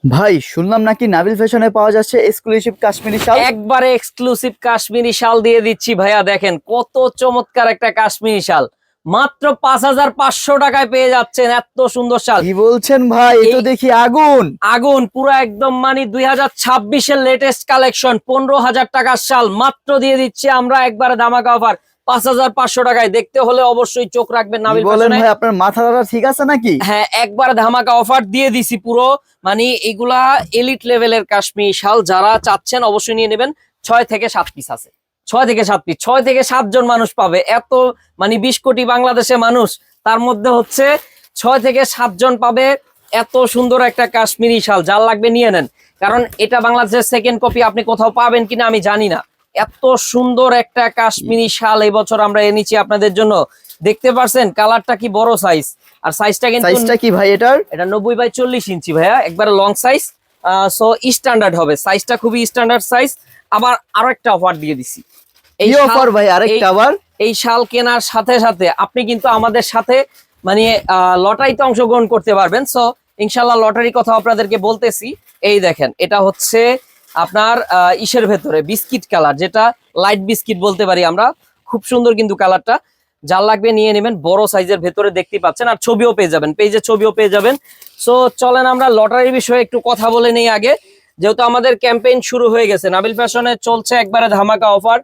ভাই শুনলাম নাকি নাবিল ফ্যাশনে পাওয়া যাচ্ছে এক্সক্লুসিভ কাশ্মীরি শাল। একবারে এক্সক্লুসিভ কাশ্মীরি শাল দিয়ে দিচ্ছি ভাইয়া। দেখেন কত চমৎকার একটা কাশ্মীরি শাল, মাত্র 5,500 টাকায় পেয়ে যাচ্ছেন। এত সুন্দর শাল, কি বলছেন ভাই, এ তো এই দেখি আগুন। আগুন পুরো একদম মানে 2026-এর লেটেস্ট কালেকশন। 15,000 টাকার শাল মাত্র দিয়ে দিচ্ছি আমরা একবারে ধামাকা অফার 5,500 টাকায়। দেখতে হলে অবশ্যই চোখ রাখবেন কি নাবিল বলেন ফ্যাশনে। ভাই, আপনার মাথাটা ঠিক আছে নাকি? হ্যাঁ, একবারে ধামাকা অফার দিয়ে দিছি পুরো। মানে এগুলা এলিট লেভেলের কাশ্মীরি শাল, যারা চাচ্ছেন অবশ্যই নিয়ে নেবেন। 6 থেকে 7 পিস আছে, 6 থেকে 7 পিস, 6 থেকে 7 জন মানুষ পাবে। এত মানে 20 কোটি বাংলাদেশে মানুষ, তার মধ্যে হচ্ছে 6 থেকে 7 জন পাবে এত সুন্দর একটা কাশ্মীরি শাল। যার লাগবে নিয়ে নেন, কারণ এটা বাংলাদেশের সেকেন্ড কপি আপনি কোথাও পাবেন কিনা আমি জানি না। এত সুন্দর একটা কাশ্মীরি শাল এই বছর আমরা এনেছি আপনাদের জন্য। দেখতে পারছেন কালারটা কি বড় সাইজ, আর সাইজটা কিন্তু সাইজটা কি ভাই এটার? এটা 90/40 ইঞ্চি ভাইয়া, একবারে লং সাইজ। সো স্ট্যান্ডার্ড হবে, সাইজটা খুবই স্ট্যান্ডার্ড সাইজ। আবার আরো একটা অফার দিয়ে দিছি। কি অফার ভাই, আরেকটা আবার? এই শাল কেনার সাথে সাথে আপনি কিন্তু আমাদের সাথে মানে লটারিতে অংশগ্রহণ করতে পারবেন। সো ইনশাল্লাহ লটারি কথা আপনাদেরকে বলতেছি। এই দেখেন, এটা হচ্ছে আপনার ইসের ভেতরে বিস্কিট কালার, যেটা লাইট বিস্কিট বলতে পারি আমরা। খুব সুন্দর কিন্তু কালারটা। যার লাগবে নিয়ে নেবেন, বড় সাইজের ভেতরে দেখতে পাচ্ছেন, আর ছবিও পেয়ে যাবেন, পেজে ছবিও পেয়ে যাবেন। সো চলেন আমরা লটারির বিষয়ে একটু কথা বলে নেই আগে, যেহেতু আমাদের ক্যাম্পেইন শুরু হয়ে গেছে। নাবিল ফ্যাশনে চলছে একবারে ধামাকা অফার।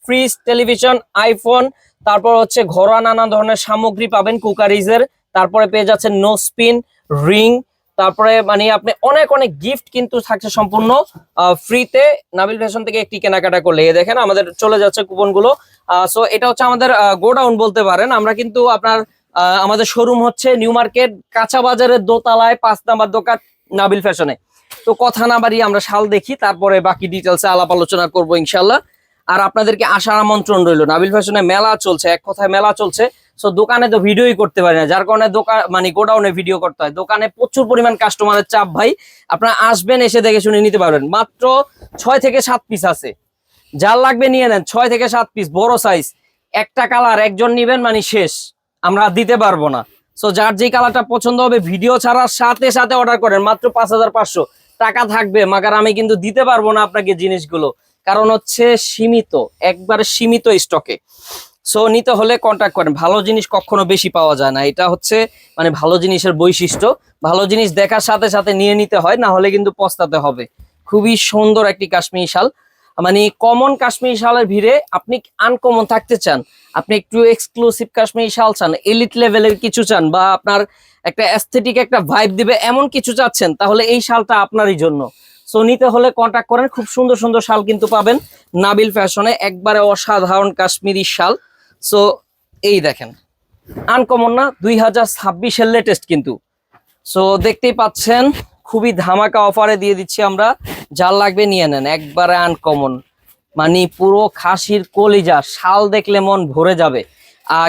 ফ্রিজ, টেলিভিশন, আইফোন, তারপর হচ্ছে ঘরোয়া নানা ধরনের সামগ্রী পাবেন কুকারিজের। তারপরে পেয়ে যাচ্ছেন নো স্পিন রিং। তারপরে মানে আপনি অনেক অনেক গিফট কিন্তু থাকছে সম্পূর্ণ ফ্রিতে নাবিল ফ্যাশন থেকে একটি কেনাকাটা করলে। এই দেখেন আমাদের চলে যাচ্ছে কুপন গুলো। সো এটা হচ্ছে আমাদের গোডাউন বলতে পারেন। আমরা কিন্তু আপনার আমাদের শোরুম হচ্ছে নিউ মার্কেট কাঁচা বাজারের দোতলায় 5 নাম্বার দোকান নাবিল ফ্যাশনে। তো কথা না বাড়িয়ে আমরা শাল দেখি, তারপরে বাকি ডিটেলসে আলাপ আলোচনা করবো ইনশাল্লাহ। আর আপনাদেরকে আসার আমন্ত্রণ রইল। নাবিল ফ্যাশনে মেলা চলছে, এক কথায় মেলা চলছে। সো দোকানে তো ভিডিওই করতে পারি না, যার কারণে দোকান মানে গোডাউনে ভিডিও করতে হয়। দোকানে প্রচুর পরিমাণ কাস্টমারের চাপ ভাই। আপনারা আসবেন, এসে দেখে শুনে নিতে পারবেন। মাত্র 6 থেকে 7 পিস আছে, যার লাগবে নিয়ে নেন। 6 থেকে 7 পিস বড় সাইজ, একটা কালার একজন নিবেন মানে শেষ, আমরা দিতে পারবো না। সো যার যে কালারটা পছন্দ হবে ভিডিও ছাড়ার সাথে সাথে অর্ডার করেন। মাত্র 5,500 টাকা থাকবে, মাগার আমি কিন্তু দিতে পারবো না আপনাকে জিনিসগুলো, কারণ হচ্ছে সীমিত, একবারে সীমিত স্টকে। সো নিতে হলে কন্ট্যাক্ট করেন। ভালো জিনিস কখনো বেশি পাওয়া যায় না, এটা হচ্ছে মানে ভালো জিনিসের বৈশিষ্ট্য। ভালো জিনিস দেখার সাথে সাথে নিয়ে নিতে হয়, না হলে কিন্তু পস্তাতে হবে। খুবই সুন্দর একটি কাশ্মীরি শাল। মানে কমন কাশ্মীরি শালের ভিড়ে আপনি আনকমন থাকতে চান, আপনি একটু এক্সক্লুসিভ কাশ্মীরি শাল চান, এলিট লেভেলের কিছু চান, বা আপনার একটা অ্যাস্থেটিক একটা ভাইব দিবে এমন কিছু চাচ্ছেন, তাহলে এই শালটা আপনারই জন্য। সো নিতে হলে কন্ট্যাক্ট করেন। খুব সুন্দর সুন্দর শাল কিন্তু পাবেন নাবিল ফ্যাশনে, একবারে অসাধারণ কাশ্মীরি শাল। সো এই দেখেন, আনকমন না, 2026-এর লেটেস্ট কিন্তু। সো দেখতেই পাচ্ছেন খুবই ধামাকা অফারে দিয়ে দিচ্ছি আমরা। যার লাগবে নিয়ে নেন, একবারে আনকমন, মানে পুরো খাসির কলিজা। শাল দেখলে মন ভরে যাবে।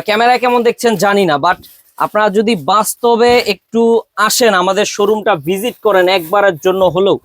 ক্যামেরায় কেমন দেখছেন জানি না, বাট আপনারা যদি বাস্তবে একটু আসেন, আমাদের শোরুমটা ভিজিট করেন একবারের জন্য হলেও,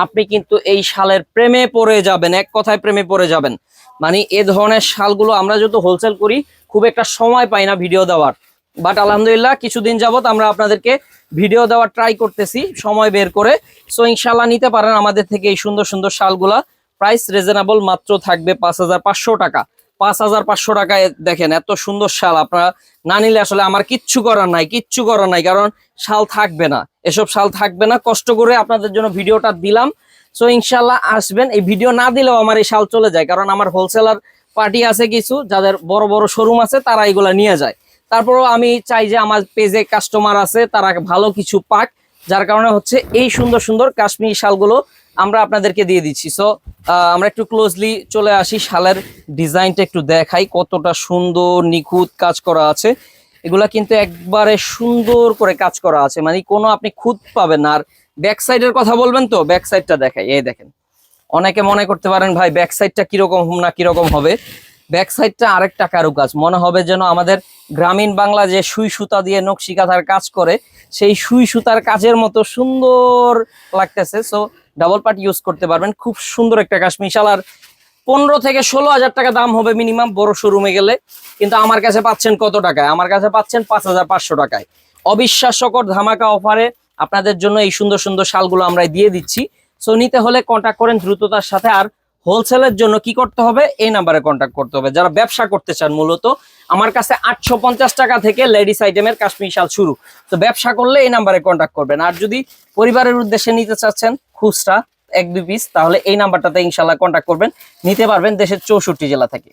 আপনি কিন্তু এই শালের প্রেমে পড়ে যাবেন। এক কথায় প্রেমে পড়ে যাবেন। মানে এ ধরনের শালগুলো আমরা যেহেতু হোলসেল করি, খুব একটা সময় পাই না ভিডিও দেওয়ার, বাট আলহামদুলিল্লাহ কিছুদিন যাবত আমরা আপনাদেরকে ভিডিও দেওয়ার ট্রাই করতেছি সময় বের করে। সো ইনশাল্লাহ নিতে পারেন আমাদের থেকে এই সুন্দর সুন্দর শালগুলা। প্রাইস রিজনেবল, মাত্র থাকবে 5,500 টাকা। 5,500 টাকায় দেখেন এত সুন্দর শাল। আপনারা না নিলে আসলে আমার কিচ্ছু করার নাই, কিচ্ছু করার নাই, কারণ শাল থাকবে না, এসব শাল থাকবে না। কষ্ট করে আপনাদের জন্য ভিডিওটা দিলাম। সো ইনশাল্লাহ আসবেন। এই ভিডিও না দিলেও আমার এই শাল চলে যায়, কারণ আমার হোলসেলার পার্টি আছে কিছু, যাদের বড় বড় শোরুম আছে, তারা এগুলা নিয়ে যায়। তারপরেও আমি চাই যে আমার পেজে কাস্টমার আছে তারা ভালো কিছু পাক, যার কারণে হচ্ছে এই সুন্দর সুন্দর কাশ্মীরি শালগুলো আমরা আপনাদেরকে দিয়ে দিচ্ছি। সো আমরা একটু ক্লোজলি চলে আসি, শালের ডিজাইনটা একটু দেখাই, কতটা সুন্দর নিখুঁত কাজ করা আছে। এগুলা কিন্তু একবারে সুন্দর করে কাজ করা আছে, মানে কোনো আপনি খুঁত পাবেন না। আর ব্যাক সাইডের কথা বলবেন তো, ব্যাক সাইডটা দেখাই। এই দেখেন, অনেকে মনে করতে পারেন ভাই ব্যাক সাইডটা কিরকম না কিরকম হবে। ব্যাক সাইডটা আরেকটা কারুকাজ, মনে হবে যেন আমাদের গ্রামীণ বাংলা যে সুই সুতা দিয়ে নকশি কাঁথার কাজ করে, সেই সুই সুতার কাজের মতো সুন্দর লাগতেছে। সো ডাবল পার্ট ইউজ করতে পারবেন। খুব সুন্দর একটা কাশ্মীরি শাল। আর 15 থেকে 16 হাজার টাকা দাম হবে মিনিমাম বড় শোরুমে গেলে, কিন্তু আমার কাছে পাচ্ছেন কত টাকায়? আমার কাছে পাচ্ছেন 5,500 টাকায়। অবিশ্বাস্যকর ধামাকা অফারে আপনাদের জন্য এই সুন্দর সুন্দর শালগুলো আমরা দিয়ে দিচ্ছি। সো নিতে হলে কন্ট্যাক্ট করেন দ্রুততার সাথে। আর হোলসেলের জন্য কি করতে হবে, এই নাম্বারে কন্ট্যাক্ট করতে হবে। যারা ব্যবসা করতে চান, মূলত আমার কাছে 850 টাকা থেকে লেডিস আইটেমের কাশ্মীরি শাল শুরু। তো ব্যবসা করলে এই নাম্বারে কন্ট্যাক্ট করবেন। আর যদি পরিবারের উদ্দেশ্যে নিতে চাচ্ছেন খুচরা 1-2 পিস, তাহলে এই নাম্বারটাতে ইনশাল্লাহ কন্ট্যাক্ট করবেন, নিতে পারবেন দেশের 64 জেলা থেকে।